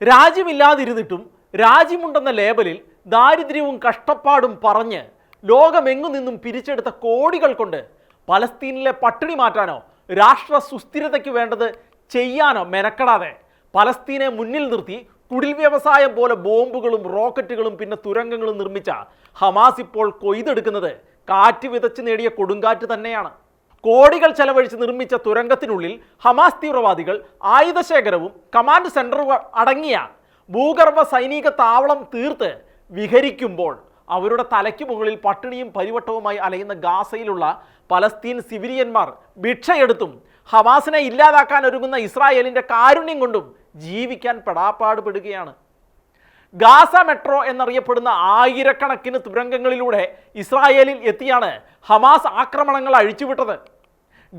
രാജ്യമില്ലാതിരുന്നിട്ടും രാജ്യമുണ്ടെന്ന ലേബലിൽ ദാരിദ്ര്യവും കഷ്ടപ്പാടും പറഞ്ഞ് ലോകമെങ്ങു നിന്നും പിരിച്ചെടുത്ത കോടികൾ കൊണ്ട് പലസ്തീനിലെ പട്ടിണി മാറ്റാനോ രാഷ്ട്ര സുസ്ഥിരതയ്ക്ക് വേണ്ടത് ചെയ്യാനോ മെനക്കെടാതെ പലസ്തീനെ മുന്നിൽ നിർത്തി കുടിൽ വ്യവസായം പോലെ ബോംബുകളും റോക്കറ്റുകളും പിന്നെ തുരങ്കങ്ങളും നിർമ്മിച്ച ഹമാസ് ഇപ്പോൾ കൊയ്തെടുക്കുന്നത് കാറ്റ് വിതച്ച് നേടിയ കൊടുങ്കാറ്റ് തന്നെയാണ്. കോടികൾ ചെലവഴിച്ച് നിർമ്മിച്ച തുരങ്കത്തിനുള്ളിൽ ഹമാസ് തീവ്രവാദികൾ ആയുധശേഖരവും കമാൻഡ് സെന്ററുകൾ അടങ്ങിയ ഭൂഗർഭ സൈനിക താവളം തീർത്ത് വിഹരിക്കുമ്പോൾ അവരുടെ തലയ്ക്ക് മുകളിൽ പട്ടിണിയും പരിവട്ടവുമായി അലയുന്ന ഗാസയിലുള്ള പലസ്തീൻ സിവിലിയന്മാർ ഭിക്ഷയെടുത്തും ഹമാസിനെ ഇല്ലാതാക്കാൻ ഒരുങ്ങുന്ന ഇസ്രായേലിൻ്റെ കാരുണ്യം കൊണ്ടും ജീവിക്കാൻ പെടാപ്പാടുപെടുകയാണ്. ഗാസ മെട്രോ എന്നറിയപ്പെടുന്ന ആയിരക്കണക്കിന് തുരങ്കങ്ങളിലൂടെ ഇസ്രായേലിൽ എത്തിയാണ് ഹമാസ് ആക്രമണങ്ങൾ അഴിച്ചുവിട്ടത്.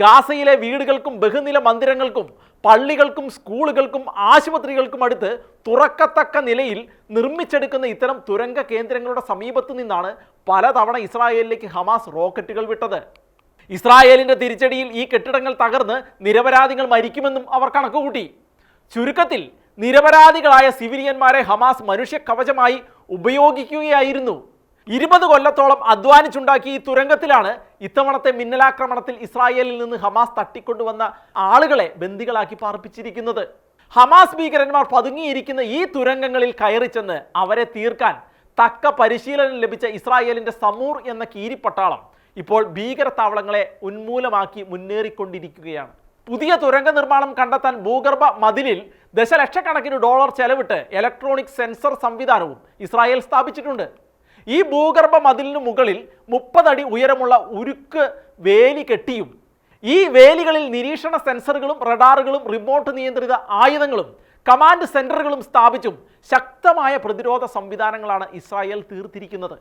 ഗാസയിലെ വീടുകൾക്കും ബഹുനില മന്ദിരങ്ങൾക്കും പള്ളികൾക്കും സ്കൂളുകൾക്കും ആശുപത്രികൾക്കും അടുത്ത് തുറക്കത്തക്ക നിലയിൽ നിർമ്മിച്ചെടുക്കുന്ന ഇത്തരം തുരങ്ക കേന്ദ്രങ്ങളുടെ സമീപത്ത് നിന്നാണ് പലതവണ ഇസ്രായേലിലേക്ക് ഹമാസ് റോക്കറ്റുകൾ വിട്ടത്. ഇസ്രായേലിൻ്റെ തിരിച്ചടിയിൽ ഈ കെട്ടിടങ്ങൾ തകർന്ന് നിരപരാധികൾ മരിക്കുമെന്നും അവർ കണക്കുകൂട്ടി. ചുരുക്കത്തിൽ നിരപരാധികളായ സിവിലിയന്മാരെ ഹമാസ് മനുഷ്യ കവചമായി ഉപയോഗിക്കുകയായിരുന്നു. 20 കൊല്ലത്തോളം അധ്വാനിച്ചുണ്ടാക്കിയ ഈ തുരങ്കത്തിലാണ് ഇത്തവണത്തെ മിന്നലാക്രമണത്തിൽ ഇസ്രായേലിൽ നിന്ന് ഹമാസ് തട്ടിക്കൊണ്ടുവന്ന ആളുകളെ ബന്ദികളാക്കി പാർപ്പിച്ചിരിക്കുന്നത്. ഹമാസ് ഭീകരന്മാർ പതുങ്ങിയിരിക്കുന്ന ഈ തുരങ്കങ്ങളിൽ കയറിച്ചെന്ന് അവരെ തീർക്കാൻ തക്ക പരിശീലനം ലഭിച്ച ഇസ്രായേലിൻ്റെ സമൂർ എന്ന കീരിപ്പട്ടാളം ഇപ്പോൾ ഭീകര താവളങ്ങളെ ഉന്മൂലമാക്കി മുന്നേറിക്കൊണ്ടിരിക്കുകയാണ്. പുതിയ തുരങ്ക നിർമ്മാണം കണ്ടെത്താൻ ഭൂഗർഭ മതിലിൽ ദശലക്ഷക്കണക്കിന് ഡോളർ ചെലവിട്ട് ഇലക്ട്രോണിക് സെൻസർ സംവിധാനവും ഇസ്രായേൽ സ്ഥാപിച്ചിട്ടുണ്ട്. ഈ ഭൂഗർഭ മതിലിന് മുകളിൽ 30 അടി ഉയരമുള്ള ഉരുക്ക് വേലി കെട്ടിയും ഈ വേലികളിൽ നിരീക്ഷണ സെൻസറുകളും റഡാറുകളും റിമോട്ട് നിയന്ത്രിത ആയുധങ്ങളും കമാൻഡ് സെന്ററുകളും സ്ഥാപിച്ചും ശക്തമായ പ്രതിരോധ സംവിധാനങ്ങളാണ് ഇസ്രായേൽ തീർത്തിരിക്കുന്നത്.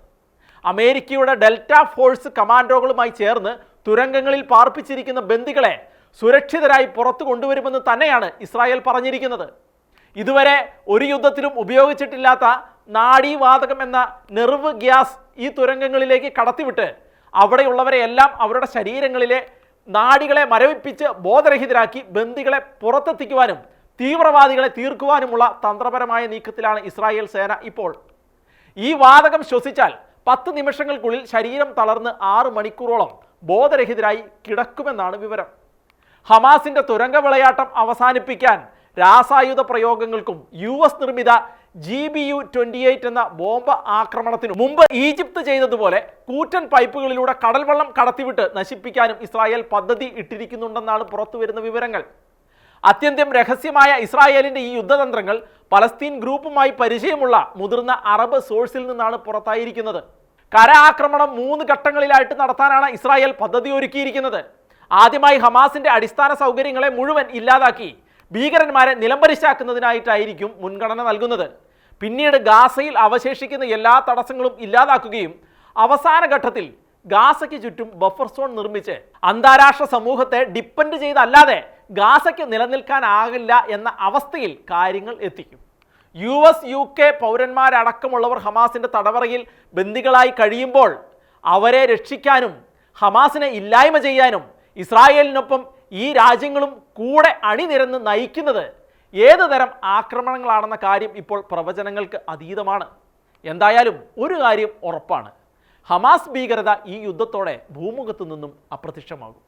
അമേരിക്കയുടെ ഡെൽറ്റ ഫോഴ്സ് കമാൻഡോകളുമായി ചേർന്ന് തുരങ്കങ്ങളിൽ പാർപ്പിച്ചിരിക്കുന്ന ബന്ദികളെ സുരക്ഷിതരായി പുറത്തു കൊണ്ടുവരുമെന്ന് തന്നെയാണ് ഇസ്രായേൽ പറഞ്ഞിരിക്കുന്നത്. ഇതുവരെ ഒരു യുദ്ധത്തിലും ഉപയോഗിച്ചിട്ടില്ലാത്ത നാഡീവാതകം എന്ന നെർവ് ഗ്യാസ് ഈ തുരങ്കങ്ങളിലേക്ക് കടത്തിവിട്ട് അവിടെയുള്ളവരെയെല്ലാം അവരുടെ ശരീരങ്ങളിലെ നാഡികളെ മരവിപ്പിച്ച് ബോധരഹിതരാക്കി ബന്ദികളെ പുറത്തെത്തിക്കുവാനും തീവ്രവാദികളെ തീർക്കുവാനുമുള്ള തന്ത്രപരമായ നീക്കത്തിലാണ് ഇസ്രായേൽ സേന ഇപ്പോൾ. ഈ വാതകം ശ്വസിച്ചാൽ 10 നിമിഷങ്ങൾക്കുള്ളിൽ ശരീരം തളർന്ന് 6 മണിക്കൂറോളം ബോധരഹിതരായി കിടക്കുമെന്നാണ് വിവരം. ഹമാസിന്റെ തുരങ്ക വിളയാട്ടം അവസാനിപ്പിക്കാൻ രാസായുധ പ്രയോഗങ്ങൾക്കും US നിർമ്മിത GBU-28 എന്ന ബോംബ് ആക്രമണത്തിനു മുമ്പ് ഈജിപ്ത് ചെയ്തതുപോലെ കൂറ്റൻ പൈപ്പുകളിലൂടെ കടൽ വെള്ളം കടത്തിവിട്ട് നശിപ്പിക്കാനും ഇസ്രായേൽ പദ്ധതി ഇട്ടിരിക്കുന്നുണ്ടെന്നാണ് പുറത്തുവരുന്ന വിവരങ്ങൾ. അത്യന്തം രഹസ്യമായ ഇസ്രായേലിൻ്റെ ഈ യുദ്ധതന്ത്രങ്ങൾ പലസ്തീൻ ഗ്രൂപ്പുമായി പരിചയമുള്ള മുതിർന്ന അറബ് സോഴ്സിൽ നിന്നാണ് പുറത്തായിരിക്കുന്നത്. കര ആക്രമണം 3 ഘട്ടങ്ങളിലായിട്ട് നടത്താനാണ് ഇസ്രായേൽ പദ്ധതി ഒരുക്കിയിരിക്കുന്നത്. ആദ്യമായി ഹമാസിന്റെ അടിസ്ഥാന സൗകര്യങ്ങളെ മുഴുവൻ ഇല്ലാതാക്കി ഭീകരന്മാരെ നിലംപരിശാക്കുന്നതിനായിട്ടായിരിക്കും മുൻഗണന നൽകുന്നത്. പിന്നീട് ഗാസയിൽ അവശേഷിക്കുന്ന എല്ലാ തടസ്സങ്ങളും ഇല്ലാതാക്കുകയും അവസാന ഘട്ടത്തിൽ ഗാസയ്ക്ക് ചുറ്റും ബഫർ സോൺ നിർമ്മിച്ച് അന്താരാഷ്ട്ര സമൂഹത്തെ ഡിപ്പെൻഡ് ചെയ്തല്ലാതെ ഗാസയ്ക്ക് നിലനിൽക്കാനാകില്ല എന്ന അവസ്ഥയിൽ കാര്യങ്ങൾ എത്തിക്കും. US UK പൗരന്മാരടക്കമുള്ളവർ ഹമാസിന്റെ തടവറയിൽ ബന്ദികളായി കഴിയുമ്പോൾ അവരെ രക്ഷിക്കാനും ഹമാസിനെ ഇല്ലായ്മ ചെയ്യാനും ഇസ്രായേലിനൊപ്പം ഈ രാജ്യങ്ങളും കൂടെ അണിനിരന്ന് നയിക്കുന്നത് ഏത് തരം ആക്രമണങ്ങളാണെന്ന കാര്യം ഇപ്പോൾ പ്രവചനങ്ങൾക്ക് അതീതമാണ്. എന്തായാലും ഒരു കാര്യം ഉറപ്പാണ്, ഹമാസ് ഭീകരത ഈ യുദ്ധത്തോടെ ഭൂമുഖത്തു നിന്നും അപ്രത്യക്ഷമാകും.